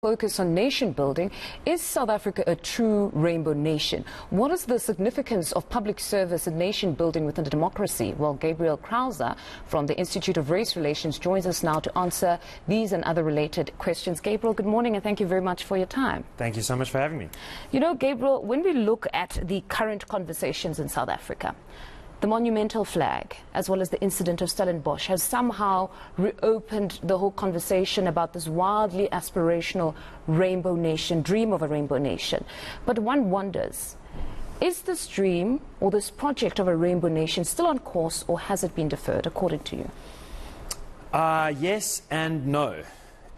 Focus on nation building. Is South Africa a true rainbow nation? What is the significance of public service and nation building within a democracy? Well, Gabriel Crouse from the Institute of Race Relations joins us now to answer these and other related questions. Gabriel, good morning and thank you very much for your time. Thank you so much for having me. You know, Gabriel, when we look at the current conversations in South Africa, the monumental flag, as well as the incident of Stellenbosch, has somehow reopened the whole conversation about this wildly aspirational rainbow nation, dream of a rainbow nation. But one wonders, is this dream or this project of a rainbow nation still on course, or has it been deferred, according to you? Yes and no,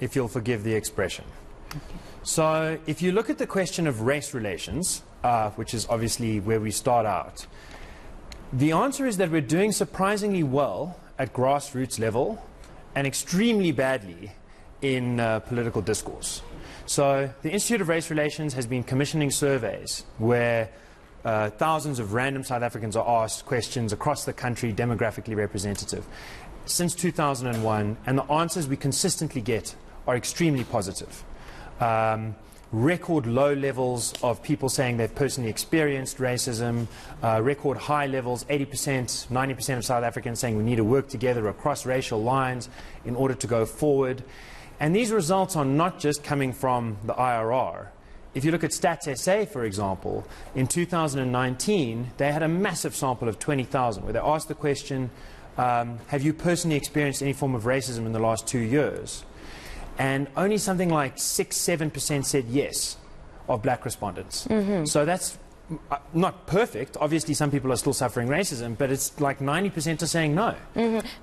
if you'll forgive the expression. Okay. So if you look at the question of race relations, which is obviously where we start out, the answer is that we're doing surprisingly well at grassroots level and extremely badly in political discourse. So the Institute of Race Relations has been commissioning surveys where thousands of random South Africans are asked questions across the country, demographically representative, since 2001, and the answers we consistently get are extremely positive. Record low levels of people saying they've personally experienced racism, record high levels, 80%, 90% of South Africans saying we need to work together across racial lines in order to go forward. And these results are not just coming from the IRR. If you look at Stats SA, for example, in 2019, they had a massive sample of 20,000 where they asked the question, have you personally experienced any form of racism in the last 2 years? And only something like 6–7% said yes of black respondents. So that's not perfect. Obviously, some people are still suffering racism, but it's like 90% are saying no.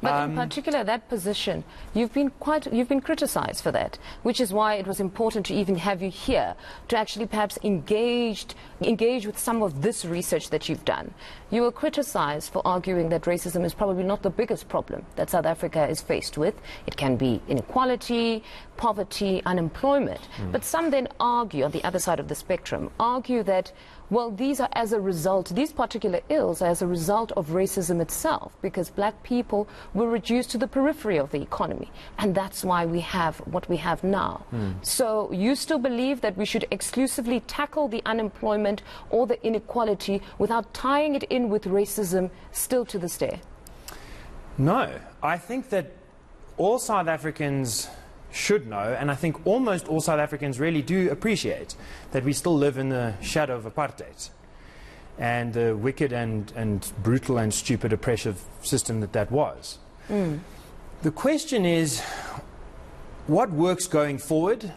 But in particular, that position, you've been criticised for that, which is why it was important to even have you here to actually perhaps engage with some of this research that you've done. You were criticised for arguing that racism is probably not the biggest problem that South Africa is faced with. It can be inequality, poverty, unemployment. But some then argue, on the other side of the spectrum, argue that, well, these are as a result, these particular ills are as a result of racism itself, because black people were reduced to the periphery of the economy. And that's why we have what we have now. So you still believe that we should exclusively tackle the unemployment or the inequality without tying it in with racism still to this day? No, I think that all South Africans should know, and I think almost all South Africans really do appreciate, that we still live in the shadow of apartheid and the wicked and brutal and stupid oppressive system that was. The question is, what works going forward,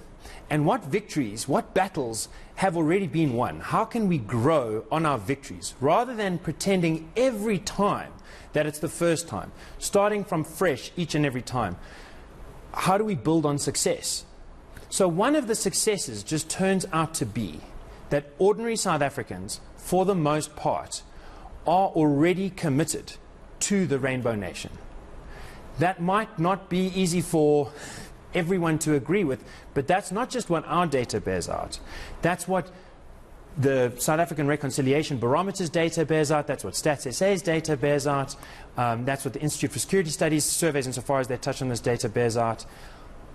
and what victories, what battles have already been won? How can we grow on our victories rather than pretending every time that it's the first time, starting from fresh each and every time? How do we build on success? So one of the successes just turns out to be that ordinary South Africans, for the most part, are already committed to the Rainbow Nation. That might not be easy for everyone to agree with, but that's not just what our data bears out. That's what the South African Reconciliation Barometer's data bears out, that's what Stats SA's data bears out, that's what the Institute for Security Studies surveys, insofar as they touch on this data, bears out.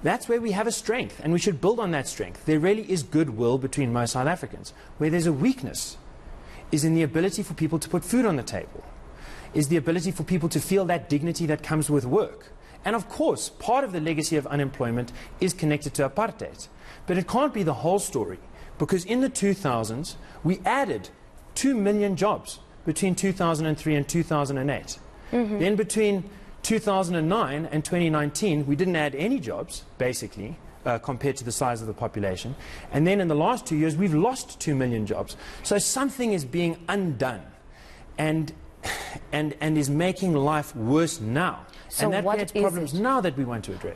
That's where we have a strength, and we should build on that strength. There really is goodwill between most South Africans. Where there's a weakness is in the ability for people to put food on the table, is the ability for people to feel that dignity that comes with work. And of course, part of the legacy of unemployment is connected to apartheid. But it can't be the whole story, because in the 2000s, we added 2 million jobs between 2003 and 2008. Then between 2009 and 2019, we didn't add any jobs, basically, compared to the size of the population. And then in the last 2 years, we've lost 2 million jobs. So something is being undone and is making life worse now. So and that creates problems now that we want to address.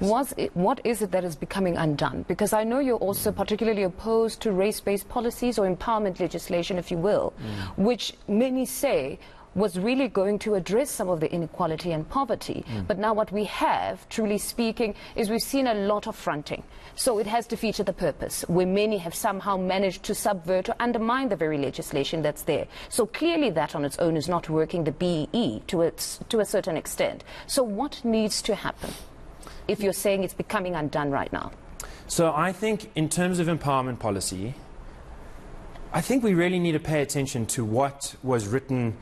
What is it that is becoming undone? Because I know you're also particularly opposed to race-based policies or empowerment legislation, if you will, which many say was really going to address some of the inequality and poverty. But now what we have, truly speaking, is we've seen a lot of fronting. So it has defeated the purpose, where many have somehow managed to subvert or undermine the very legislation that's there. So clearly that on its own is not working the BEE to a certain extent. So what needs to happen if you're saying it's becoming undone right now? So I think in terms of empowerment policy, I think we really need to pay attention to what was written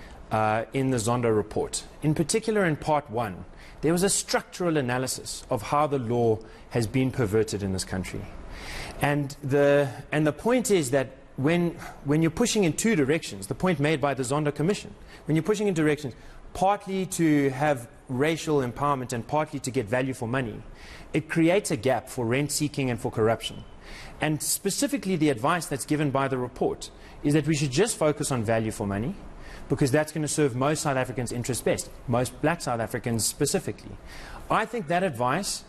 in the Zondo report. In particular, in part 1, there was a structural analysis of how the law has been perverted in this country. And the point is that when you're pushing in two directions, the point made by the Zondo Commission, when you're pushing in directions partly to have racial empowerment and partly to get value for money, it creates a gap for rent seeking and for corruption. And specifically the advice that's given by the report is that we should just focus on value for money, because that's going to serve most South Africans' interests best, most black South Africans specifically. I think that advice,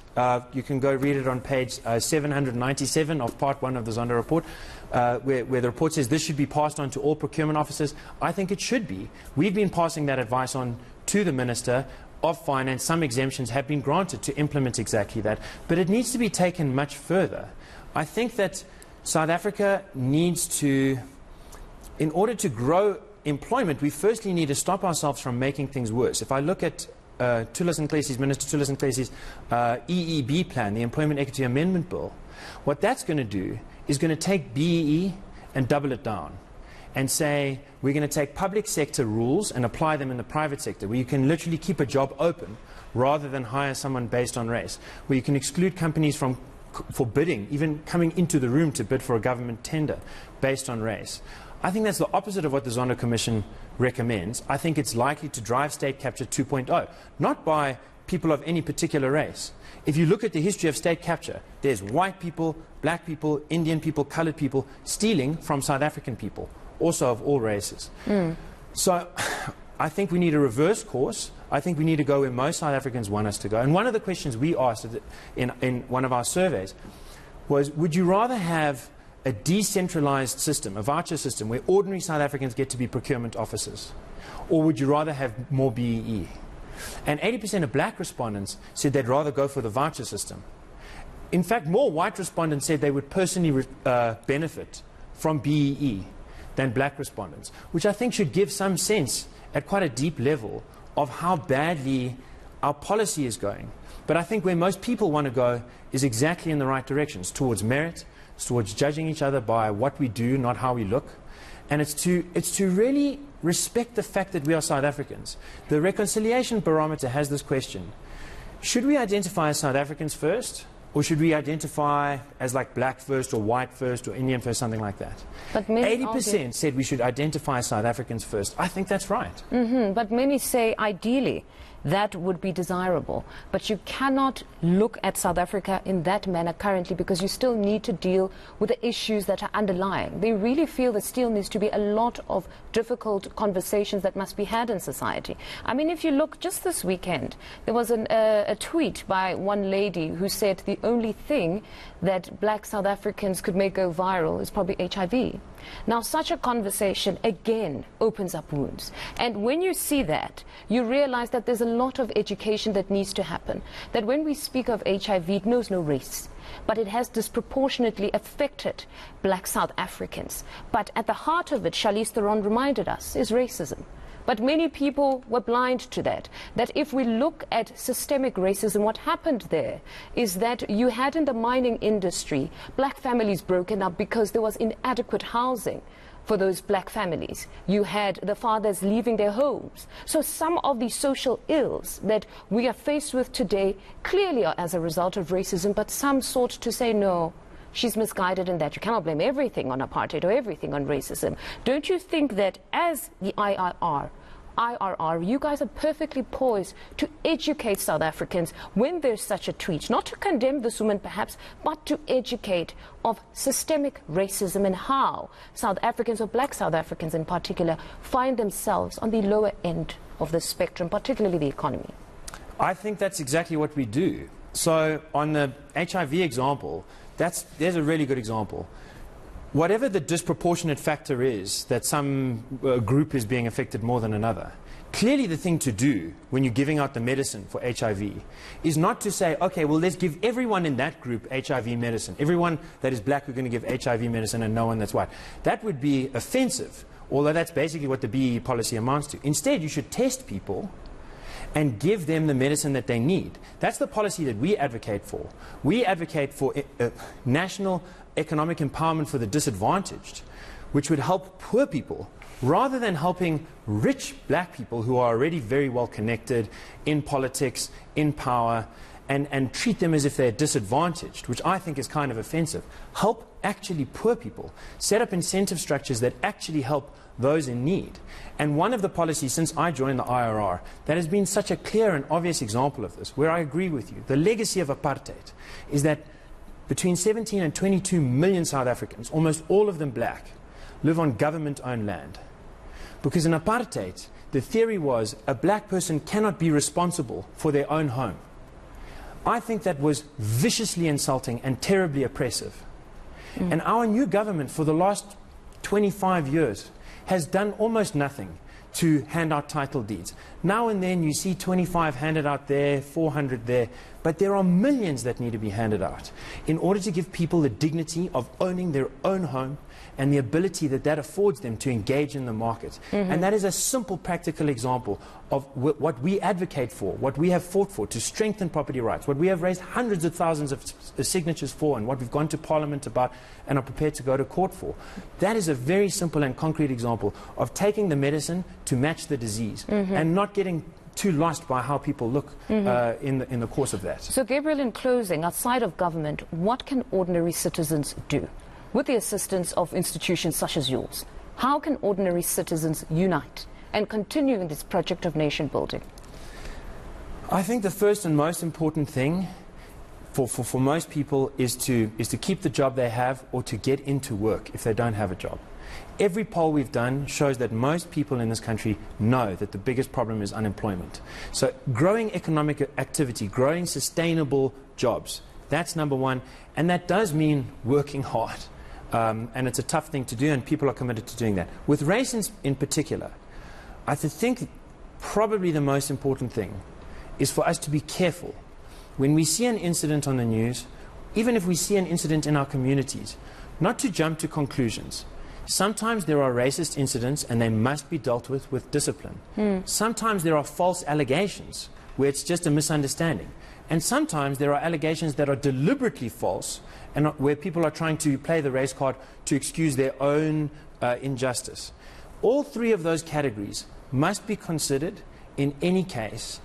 you can go read it on page 797 of part 1 of the Zondo report, where the report says this should be passed on to all procurement officers. I think it should be. We've been passing that advice on to the Minister of Finance. Some exemptions have been granted to implement exactly that, but it needs to be taken much further. I think that South Africa needs to, in order to grow employment, we firstly need to stop ourselves from making things worse. If I look at Minister Thulas Nklesi's EEB plan, the Employment Equity Amendment Bill, what that's going to do is going to take BEE and double it down and say we're going to take public sector rules and apply them in the private sector, where you can literally keep a job open rather than hire someone based on race, where you can exclude companies from bidding, even coming into the room to bid for a government tender based on race. I think that's the opposite of what the Zondo Commission recommends. I think it's likely to drive state capture 2.0, not by people of any particular race. If you look at the history of state capture, there's white people, black people, Indian people, colored people stealing from South African people, also of all races. So I think we need a reverse course. I think we need to go where most South Africans want us to go. And one of the questions we asked in one of our surveys was, would you rather have a decentralized system, a voucher system, where ordinary South Africans get to be procurement officers? Or would you rather have more BEE? And 80% of black respondents said they'd rather go for the voucher system. In fact, more white respondents said they would personally benefit from BEE than black respondents, which I think should give some sense at quite a deep level of how badly our policy is going. But I think where most people want to go is exactly in the right directions, towards merit, towards judging each other by what we do, not how we look. And it's to really respect the fact that we are South Africans. The Reconciliation Barometer has this question: should we identify as South Africans first, or should we identify as like black first, or white first, or Indian first, something like that? But 80% said we should identify as South Africans first. I think that's right. But many say ideally that would be desirable. But you cannot look at South Africa in that manner currently, because you still need to deal with the issues that are underlying. They really feel there still needs to be a lot of difficult conversations that must be had in society. I mean, if you look just this weekend, there was a tweet by one lady who said the only thing that black South Africans could make go viral is probably HIV. Now, such a conversation, again, opens up wounds. And when you see that, you realize that there's a lot of education that needs to happen. That when we speak of HIV, it knows no race, but it has disproportionately affected black South Africans. But at the heart of it, Charlize Theron reminded us, is racism. But many people were blind to that. That if we look at systemic racism, what happened there is that you had in the mining industry black families broken up because there was inadequate housing for those black families. You had the fathers leaving their homes. So some of the social ills that we are faced with today clearly are as a result of racism, but some sought to say no. She's misguided in that you cannot blame everything on apartheid or everything on racism. Don't you think that as the IRR, you guys are perfectly poised to educate South Africans when there's such a tweet, not to condemn this woman perhaps, but to educate of systemic racism and how South Africans, or black South Africans in particular, find themselves on the lower end of the spectrum, particularly the economy? I think that's exactly what we do. So on the HIV example, there's a really good example. Whatever the disproportionate factor is that some group is being affected more than another, clearly the thing to do when you're giving out the medicine for HIV is not to say, okay, well, let's give everyone in that group HIV medicine. Everyone that is black, we're going to give HIV medicine, and no one that's white. That would be offensive, although that's basically what the BEE policy amounts to. Instead, you should test people and give them the medicine that they need. That's the policy that we advocate for. We advocate for national economic empowerment for the disadvantaged, which would help poor people rather than helping rich black people who are already very well connected in politics, in power, and treat them as if they're disadvantaged, which I think is kind of offensive. Help actually poor people. Set up incentive structures that actually help those in need. And one of the policies since I joined the IRR that has been such a clear and obvious example of this, where I agree with you, the legacy of apartheid is that between 17 and 22 million South Africans, almost all of them black, live on government-owned land. Because in apartheid, the theory was a black person cannot be responsible for their own home. I think that was viciously insulting and terribly oppressive. And our new government for the last 25 years has done almost nothing to hand out title deeds. Now and then you see 25 handed out there, 400 there, but there are millions that need to be handed out in order to give people the dignity of owning their own home and the ability that that affords them to engage in the market. And that is a simple practical example of what we advocate for, what we have fought for to strengthen property rights, what we have raised hundreds of thousands of signatures for, and what we've gone to Parliament about and are prepared to go to court for. That is a very simple and concrete example of taking the medicine to match the disease and not getting too lost by how people look in the course of that. So, Gabriel, in closing, outside of government, what can ordinary citizens do with the assistance of institutions such as yours? How can ordinary citizens unite and continue in this project of nation building? I think the first and most important thing for most people is to keep the job they have or to get into work if they don't have a job. Every poll we've done shows that most people in this country know that the biggest problem is unemployment. So growing economic activity, growing sustainable jobs, that's number one. And that does mean working hard. And it's a tough thing to do, and people are committed to doing that. With race in particular, I think probably the most important thing is for us to be careful. When we see an incident on the news, even if we see an incident in our communities, not to jump to conclusions. Sometimes there are racist incidents and they must be dealt with discipline. Sometimes there are false allegations where it's just a misunderstanding. And sometimes there are allegations that are deliberately false and where people are trying to play the race card to excuse their own injustice. All three of those categories must be considered in any case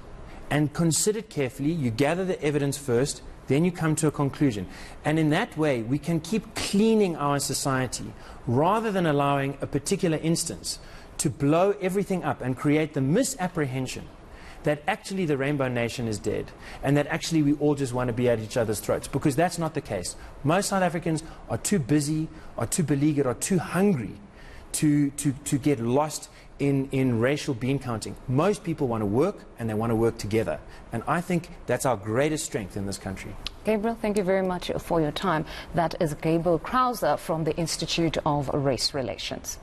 and considered carefully. You gather the evidence first, then you come to a conclusion. And in that way, we can keep cleaning our society rather than allowing a particular instance to blow everything up and create the misapprehension that actually the Rainbow Nation is dead and that actually we all just want to be at each other's throats, because that's not the case. Most South Africans are too busy, are too beleaguered, are too hungry to get lost in racial bean counting. Most people want to work, and they want to work together. And I think that's our greatest strength in this country. Gabriel, thank you very much for your time. That is Gabriel Crouse from the Institute of Race Relations.